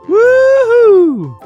Woohoo!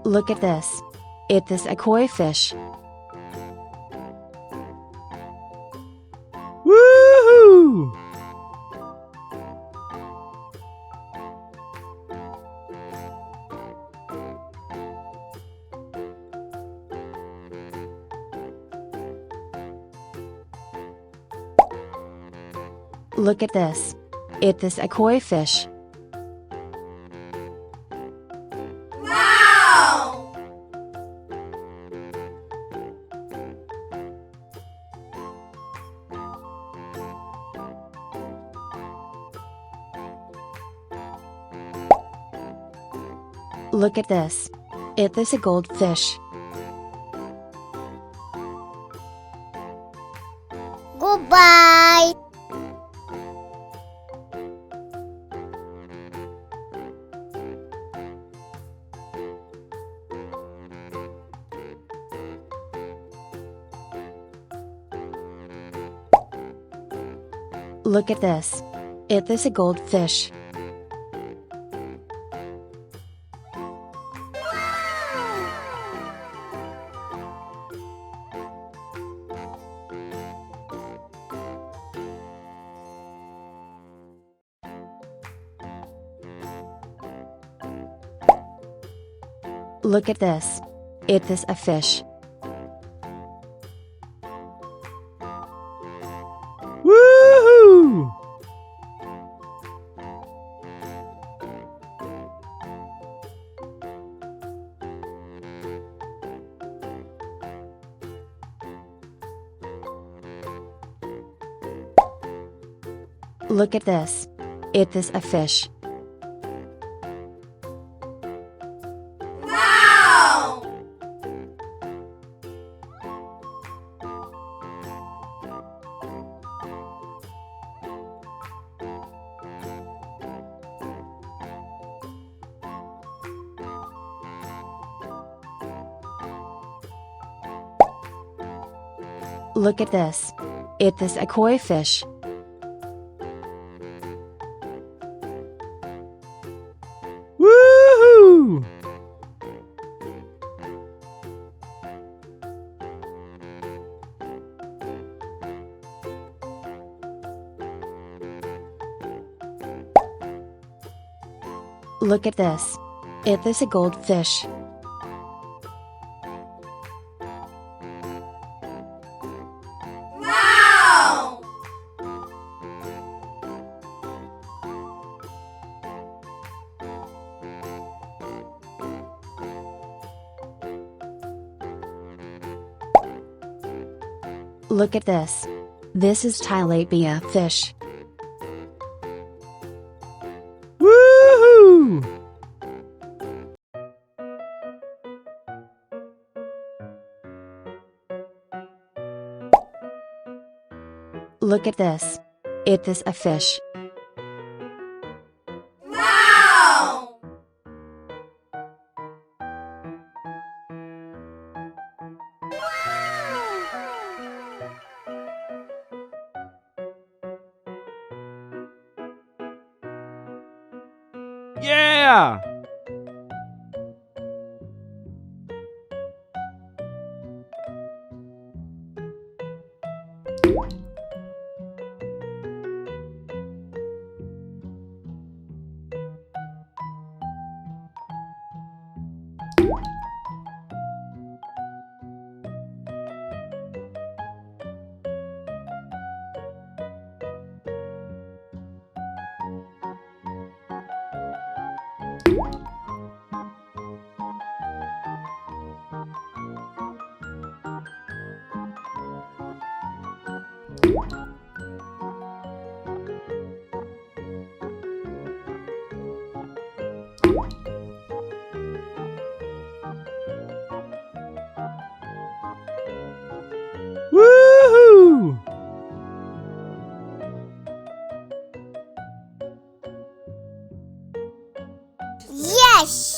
Look at this. It is a koi fish. Woohoo! Look at this. It is a koi fish. Look at this. It is a goldfish. Goodbye. Look at this. It is a goldfish. Look at this. It is a fish. Woohoo! Look at this. It is a fish. Look at this. It is a koi fish. Woohoo! Look at this. It is a goldfish. Look at this. This is tilapia fish. Woohoo! Look at this. It is a fish. Yeah! Woohoo! Yes!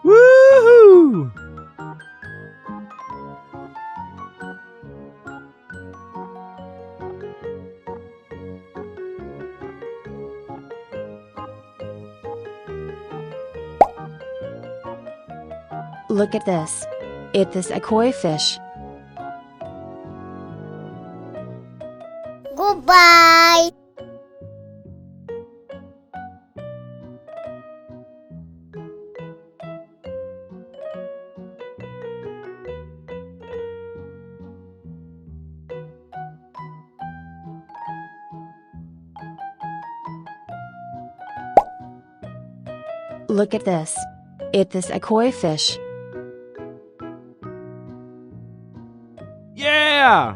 Woohoo! Look at this. It is a koi fish. Goodbye! Look at this. It is a koi fish. Yeah!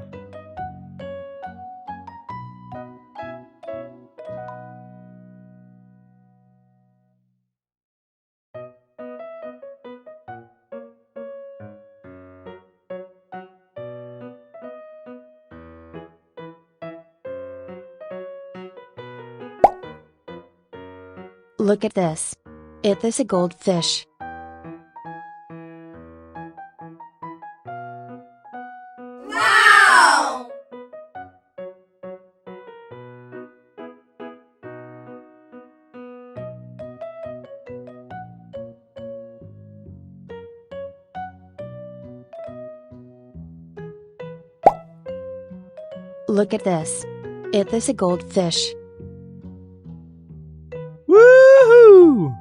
Look at this. It is a goldfish. Look at this. It is a goldfish. Woohoo!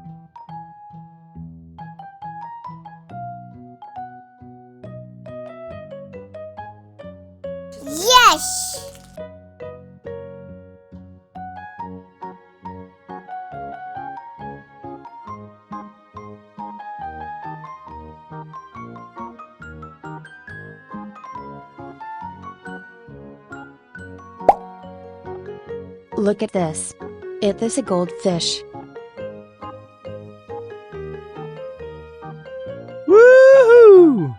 Yes! Look at this. It is a goldfish. Woohoo!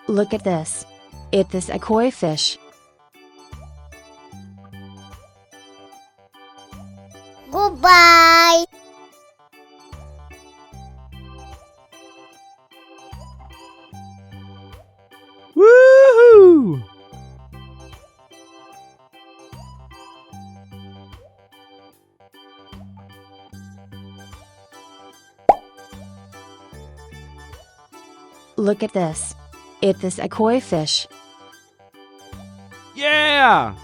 Look at this. It is a koi fish. Goodbye! Look at this. It is a koi fish. Yeah!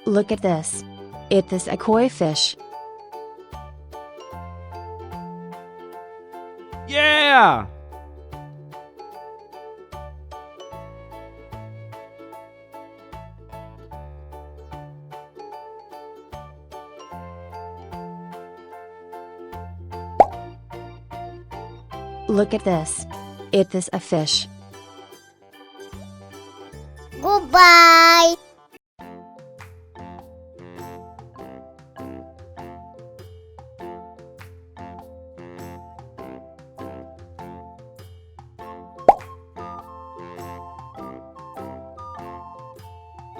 Look at this. It is a koi fish. Yeah! Look at this. It is a fish. Goodbye.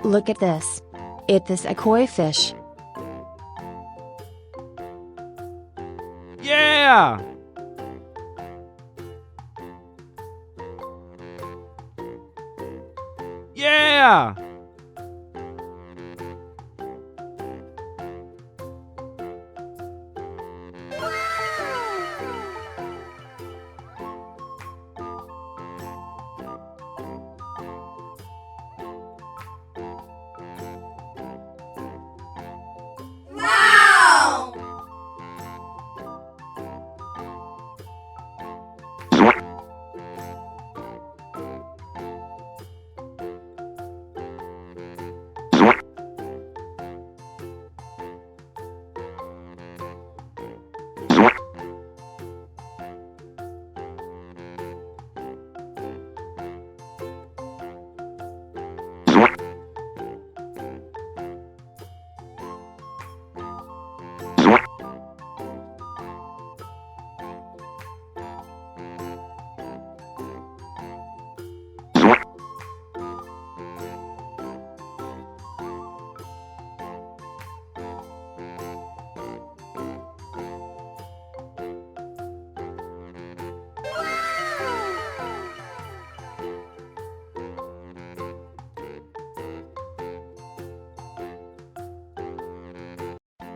Look at this. It is a koi fish. Yeah! Yeah!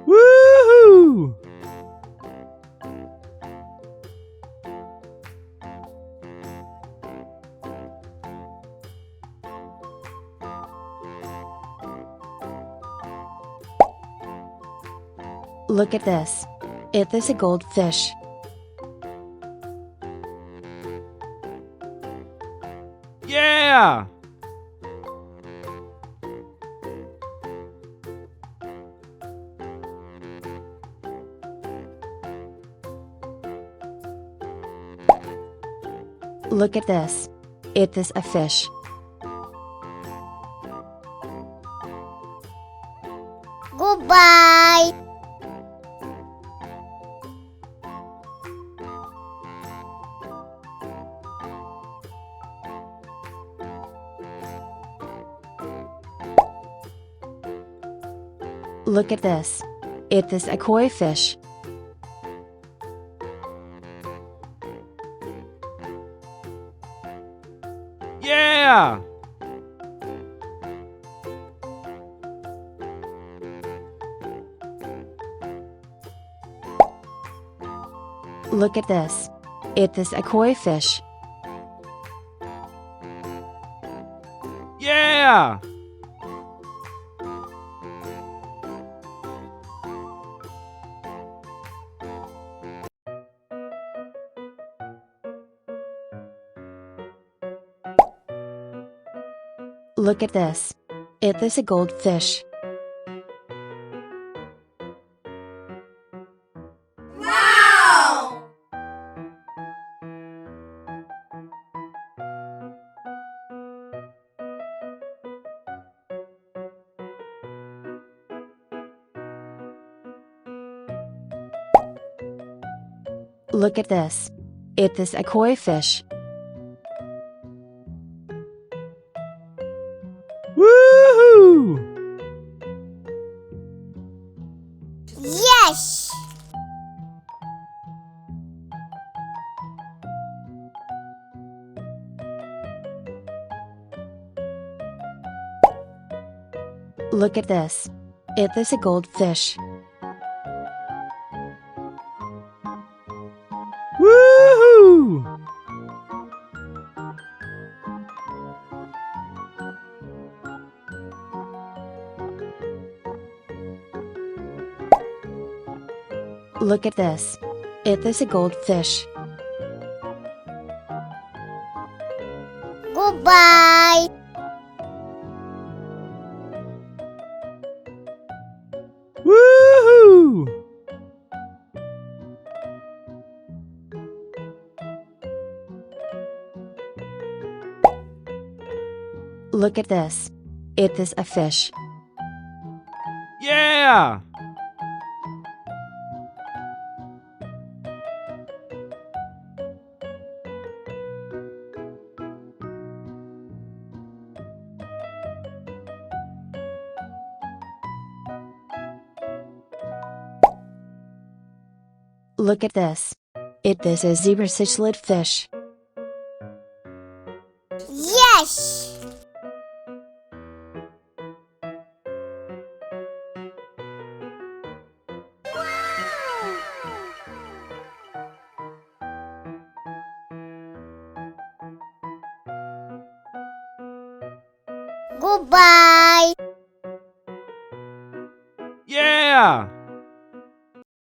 Woohoo! Look at this. It is a goldfish. Yeah! Look at this. It is a fish. Goodbye. Look at this. It is a koi fish. Yeah! Look at this. It is a koi fish. Yeah! Look at this. It is a goldfish. Look at this. It is a koi fish. Woohoo! Yes. Look at this. Is this a goldfish? Woohoo! Look at this. Is this a goldfish? Goodbye. Woohoo! Look at this. Is this a fish? Yeah! Look at this. Is this a zebra cichlid fish? Yes. Goodbye. Yeah!